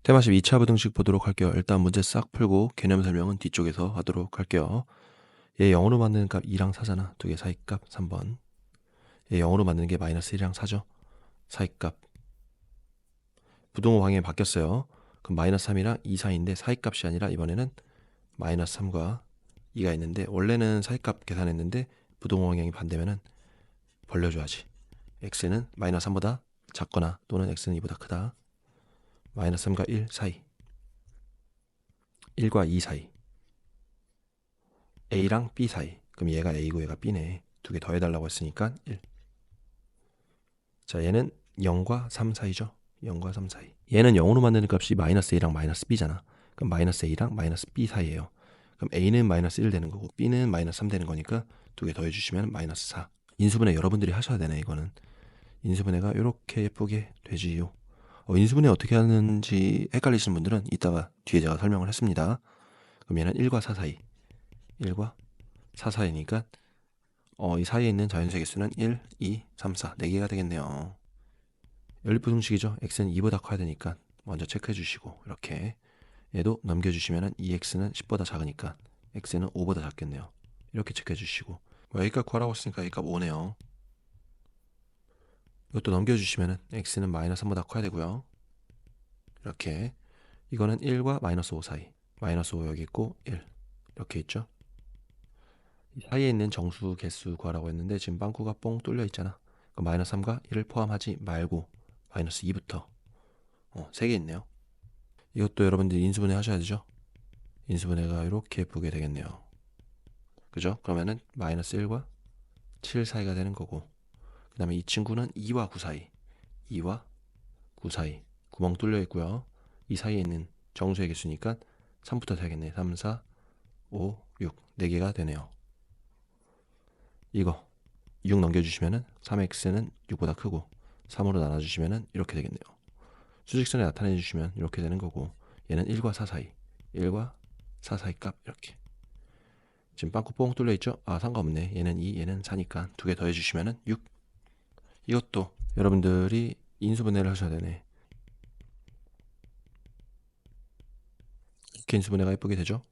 테마식 2차 부등식 보도록 할게요. 일단 문제 싹 풀고 개념 설명은 뒤쪽에서 하도록 할게요. 얘 0으로 만드는 값 2랑 4잖아. 두 개 사이값 3번. 얘 0으로 만드는 게 마이너스 1이랑 4죠. 사이값. 부등호 방향이 바뀌었어요. 그럼 마이너스 3이랑 2 사이인데 사이값이 아니라 이번에는 마이너스 3과 2가 있는데 원래는 사이값 계산했는데 부등호 방향이 반대면은 벌려줘야지. x는 마이너스 3보다 작거나 또는 x는 2보다 크다. 마이너스 3과 1 사이. 1과 2 사이. A랑 B 사이. 그럼 얘가 A고 얘가 B네. 두 개 더해달라고 했으니까 1. 자, 얘는 0과 3 사이죠. 0과 3 사이. 얘는 0으로 만드는 값이 마이너스 A랑 마이너스 B잖아. 그럼 마이너스 A랑 마이너스 B 사이예요. 그럼 A는 마이너스 1 되는 거고 B는 마이너스 3 되는 거니까 두 개 더해주시면 마이너스 4. 인수분해 여러분들이 하셔야 되네. 이거는 인수분해가 이렇게 예쁘게 되지요. 인수분해 어떻게 하는지 헷갈리시는 분들은 이따가 뒤에 제가 설명을 했습니다. 그럼 얘는 1과 4 사이. 1과 4 사이니까 이 사이에 있는 자연수의 개수는 1, 2, 3, 4 4개가 되겠네요. 연립부등식이죠. x는 2보다 커야 되니까 먼저 체크해 주시고 이렇게 얘도 넘겨주시면 2x는 10보다 작으니까 x는 5보다 작겠네요. 이렇게 체크해 주시고 A값 구하라고 했으니까 A값 5네요. 이것도 넘겨주시면 x는 마이너스 3보다 커야 되고요. 이렇게 이거는 1과 마이너스 5 사이. 마이너스 5 여기 있고 1 이렇게 있죠. 이 사이에 있는 정수 개수 구하라고 했는데 지금 빵꾸가 뽕 뚫려 있잖아. 그럼 마이너스 3과 1을 포함하지 말고 마이너스 2부터 3개 있네요. 이것도 여러분들이 인수분해 하셔야 되죠. 인수분해가 이렇게 예쁘게 되겠네요. 그죠? 그러면은 마이너스 1과 7 사이가 되는 거고 그 다음에 이 친구는 2와 9 사이. 2와 9 사이 구멍 뚫려 있고요. 이 사이에 있는 정수의 개수니까 3부터 되겠네. 3, 4, 5, 6 4개가 되네요. 이거 6 넘겨주시면은 3x는 6보다 크고 3으로 나눠주시면은 이렇게 되겠네요. 수직선에 나타내 주시면 이렇게 되는 거고 얘는 1과 4 사이 1과 4 사이 값 이렇게 지금 빵꾸 뽕 뚫려 있죠? 상관없네. 얘는 2 얘는 4니까 두 개 더해 주시면은 6. 이것도 여러분들이 인수분해를 하셔야 되네. 이렇게 인수분해가 예쁘게 되죠?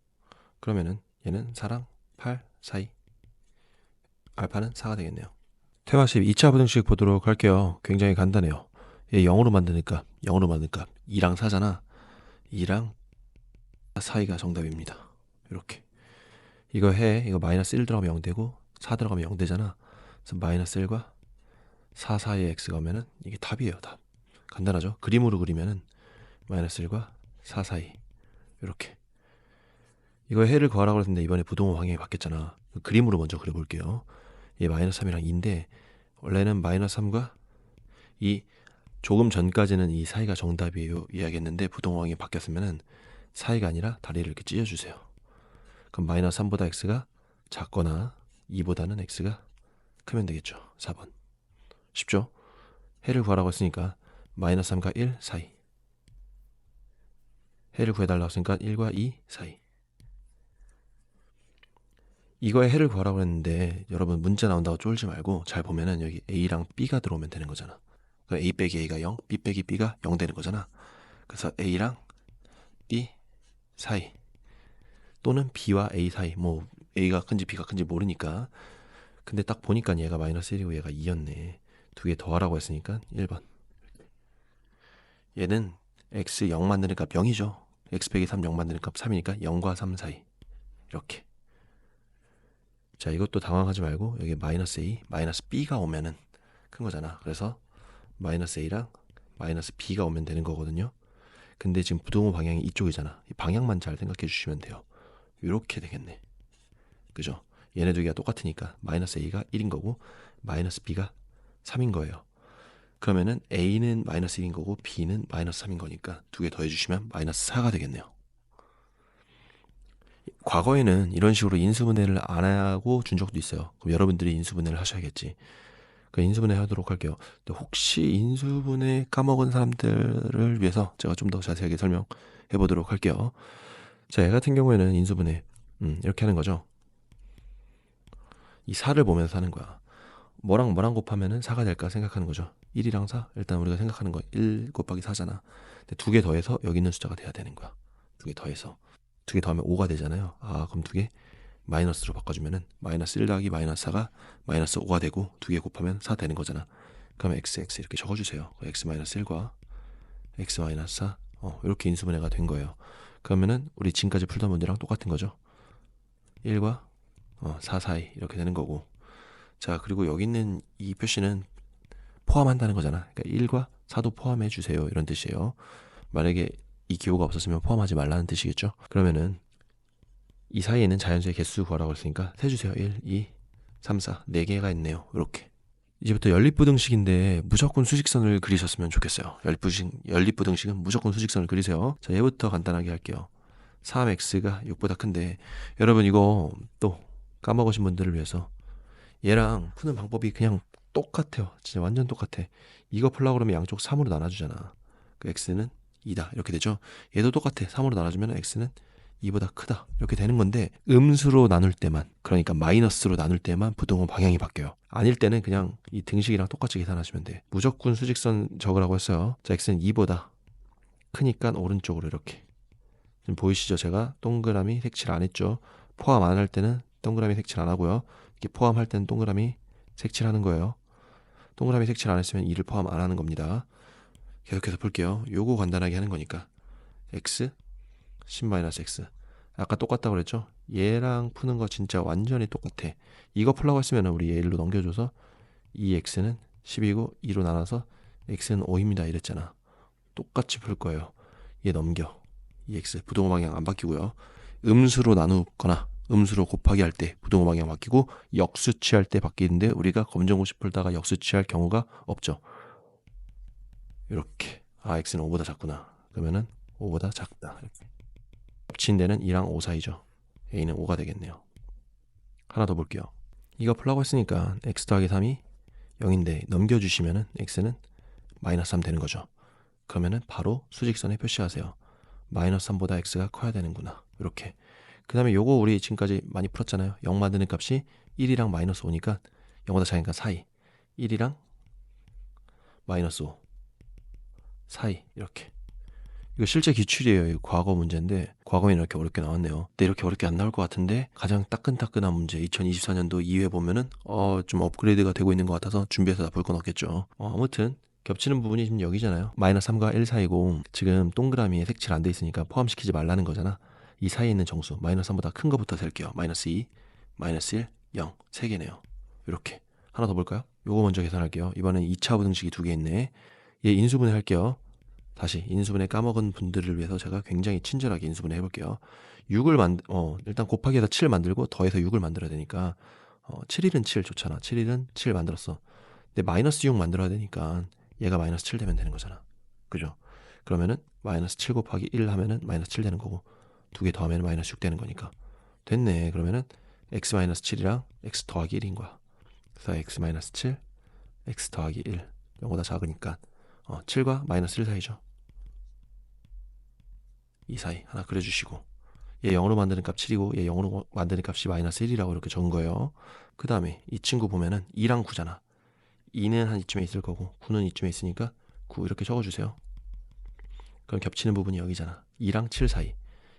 그러면은 얘는 4랑 8 사이 알파는 4가 되겠네요. 테마식 2차 부등식 보도록 할게요. 굉장히 간단해요. 얘 0으로 만드는 값 0으로 만드는 값 2랑 4잖아. 2랑 4 사이가 정답입니다. 이렇게 이거 마이너스 1 들어가면 0 되고 4 들어가면 0 되잖아. 그래서 마이너스 1과 4 사이에 x가 오면은 이게 답이에요. 답. 간단하죠? 그림으로 그리면은 마이너스 1과 4 사이 이렇게 이거 해를 구하라고 했는데 이번에 부동호 방향이 바뀌었잖아. 그림으로 먼저 그려볼게요. 얘 마이너스 3이랑 2인데 원래는 마이너스 3과 이 조금 전까지는 이 사이가 정답이에요 이야기했는데 부동호 방향이 바뀌었으면은 사이가 아니라 다리를 이렇게 찢어주세요. 그럼 마이너스 3보다 x가 작거나 2보다는 x가 크면 되겠죠. 4번. 쉽죠? 해를 구하라고 했으니까 마이너스 3과 1 사이. 해를 구해달라고 했으니까 1과 2 사이. 이거에 해를 구하라고 했는데 여러분 문자 나온다고 쫄지 말고 잘 보면은 여기 A랑 B가 들어오면 되는 거잖아. A 빼기 A가 0, B 빼기 B가 0 되는 거잖아. 그래서 A랑 B 사이 또는 B와 A 사이 뭐 A가 큰지 B가 큰지 모르니까 근데 딱 보니까 얘가 마이너스 1이고 얘가 2였네. 두 개 더하라고 했으니까 1번. 얘는 x 0 만드는 값 0이죠. x 빼기 3 0 만드는 값 3이니까 0과 3 사이. 이렇게. 자, 이것도 당황하지 말고 여기 마이너스 a, 마이너스 b가 오면은 큰 거잖아. 그래서 마이너스 a랑 마이너스 b가 오면 되는 거거든요. 근데 지금 부동호 방향이 이쪽이잖아. 이 방향만 잘 생각해 주시면 돼요. 이렇게 되겠네. 그죠? 얘네 두 개가 똑같으니까 마이너스 a가 1인 거고 마이너스 b가 3인 거예요. 그러면은 A는 마이너스 1인 거고 B는 마이너스 3인 거니까 두 개 더해주시면 마이너스 4가 되겠네요. 과거에는 이런 식으로 인수분해를 안 하고 준 적도 있어요. 그럼 여러분들이 인수분해를 하셔야겠지. 그 인수분해 하도록 할게요. 혹시 인수분해 까먹은 사람들을 위해서 제가 좀 더 자세하게 설명해 보도록 할게요. 자, 얘 같은 경우에는 인수분해 이렇게 하는 거죠. 이 4를 보면서 하는 거야. 뭐랑 곱하면은 4가 될까 생각하는 거죠. 1이랑 4 일단 우리가 생각하는 거 1 곱하기 4잖아. 두 개 더해서 여기 있는 숫자가 돼야 되는 거야. 두 개 더해서. 두 개 더하면 5가 되잖아요. 아, 그럼 두 개 마이너스로 바꿔주면은 마이너스 1 더하기 마이너스 4가 마이너스 5가 되고 두 개 곱하면 4 되는 거잖아. 그러면 x 이렇게 적어주세요. x 마이너스 1과 x 마이너스 4 이렇게 인수분해가 된 거예요. 그러면은 우리 지금까지 풀던 문제랑 똑같은 거죠. 1과 4 사이 이렇게 되는 거고. 자, 그리고 여기 있는 이 표시는 포함한다는 거잖아. 그러니까 1과 4도 포함해 주세요 이런 뜻이에요. 만약에 이 기호가 없었으면 포함하지 말라는 뜻이겠죠. 그러면은 이 사이에 있는 자연수의 개수 구하라고 했으니까 세주세요. 1, 2, 3, 4 4개가 있네요. 이렇게. 이제부터 연립부등식인데 무조건 수직선을 그리셨으면 좋겠어요. 연립부등식은 무조건 수직선을 그리세요. 자, 얘부터 간단하게 할게요. 3x가 6보다 큰데, 여러분 이거 또 까먹으신 분들을 위해서 얘랑 푸는 방법이 그냥 똑같아요. 진짜 완전 똑같아. 이거 풀려고 그러면 양쪽 3으로 나눠주잖아. 그 x는 2다 이렇게 되죠. 얘도 똑같아. 3으로 나눠주면 x는 2보다 크다 이렇게 되는 건데, 음수로 나눌 때만, 그러니까 마이너스로 나눌 때만 부등호 방향이 바뀌어요. 아닐 때는 그냥 이 등식이랑 똑같이 계산하시면 돼. 무조건 수직선 적으라고 했어요. 자, x는 2보다 크니까 오른쪽으로 이렇게. 지금 보이시죠? 제가 동그라미 색칠 안 했죠. 포함 안 할 때는 동그라미 색칠 안 하고요. 이렇게 포함할 때는 동그라미 색칠하는 거예요. 동그라미 색칠 안 했으면 2를 포함 안 하는 겁니다. 계속해서 볼게요. 요거 간단하게 하는 거니까 x 10-x. 아까 똑같다고 그랬죠? 얘랑 푸는 거 진짜 완전히 똑같아. 이거 풀라고 했으면 우리 얘 1로 넘겨줘서 2x는 10이고 2로 나눠서 x는 5입니다 이랬잖아. 똑같이 풀 거예요. 얘 넘겨. 2x 부등호 방향 안 바뀌고요. 음수로 나누거나 음수로 곱하기 할 때 부등호 방향 바뀌고, 역수치할 때 바뀌는데 우리가 검정고시 풀다가 역수치할 경우가 없죠. 이렇게. 아, x는 5보다 작구나. 그러면은 5보다 작다. 이렇게. 겹친 데는 2랑 5 사이죠. a는 5가 되겠네요. 하나 더 볼게요. 이거 풀라고 했으니까 x 더하기 3이 0인데 넘겨주시면은 x는 마이너스 3 되는 거죠. 그러면은 바로 수직선에 표시하세요. 마이너스 3보다 x가 커야 되는구나. 이렇게. 그 다음에 요거 우리 지금까지 많이 풀었잖아요. 0 만드는 값이 1이랑 마이너스 5니까 0보다 작으니까 사이. 1이랑 마이너스 5 사이. 이렇게. 이거 실제 기출이에요. 이거 과거 문제인데 과거에는 이렇게 어렵게 나왔네요. 근데 이렇게 어렵게 안 나올 것 같은데, 가장 따끈따끈한 문제 2024년도 2회 보면은 좀 업그레이드가 되고 있는 것 같아서 준비해서 다 볼 건 없겠죠. 아무튼 겹치는 부분이 지금 여기잖아요. 마이너스 3과 1 사이고, 지금 동그라미에 색칠 안 돼 있으니까 포함시키지 말라는 거잖아. 이 사이에 있는 정수 마이너스 3보다 큰 거부터 셀게요. 마이너스 2, 마이너스 1, 0 3개네요. 이렇게. 하나 더 볼까요? 요거 먼저 계산할게요. 이번엔 2차 부등식이 2개 있네. 얘 인수분해 할게요. 다시 인수분해 까먹은 분들을 위해서 제가 굉장히 친절하게 인수분해 해볼게요. 6을 일단 곱하기해서 7 만들고 더해서 6을 만들어야 되니까 7일은 7 좋잖아. 7일은 7 만들었어. 근데 마이너스 6 만들어야 되니까 얘가 마이너스 7 되면 되는 거잖아. 그죠? 그러면은 마이너스 7 곱하기 1 하면은 마이너스 7 되는 거고, 두 개 더하면 마이너스 6 되는 거니까 됐네. 그러면은 x 마이너스 7이랑 x 더하기 1인 거야. 그래서 x 마이너스 7, x 더하기 1 0보다 작으니까 7과 마이너스 1 사이죠. 이 사이 하나 그려주시고, 얘 0으로 만드는 값 7이고 얘 0으로 만드는 값이 마이너스 1이라고 이렇게 적은 거예요. 그 다음에 이 친구 보면은 2랑 9잖아. 2는 한 이쯤에 있을 거고 9는 이쯤에 있으니까 9 이렇게 적어주세요. 그럼 겹치는 부분이 여기잖아. 2랑 7 사이.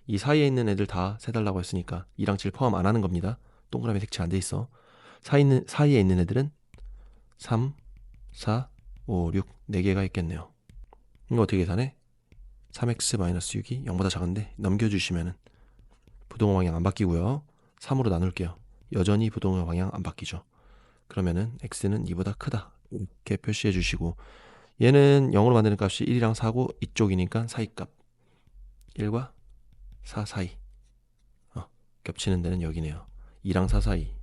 이 사이에 있는 애들 다 세달라고 했으니까 2랑 7 포함 안 하는 겁니다. 동그라미 색칠 안 돼 있어. 사이에 있는 애들은 3, 4, 5, 6 4개가 있겠네요. 이거 어떻게 계산해? 3x-6이 0보다 작은데 넘겨주시면은 부등호 방향 안 바뀌고요. 3으로 나눌게요. 여전히 부등호 방향 안 바뀌죠. 그러면은 x는 2보다 크다 이렇게 표시해 주시고, 얘는 0으로 만드는 값이 1이랑 4고 이쪽이니까 사이값 1과 4 사이. 겹치는 데는 여기네요. 2랑 4 사이.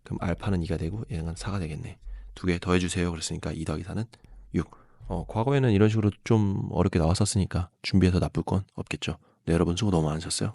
그럼 알파는 2가 되고 얘는 4가 되겠네. 두 개 더해주세요. 그랬으니까 2 더하기 4는 6. 과거에는 이런 식으로 좀 어렵게 나왔었으니까 준비해서 나쁠 건 없겠죠. 네, 여러분 수고 너무 많으셨어요.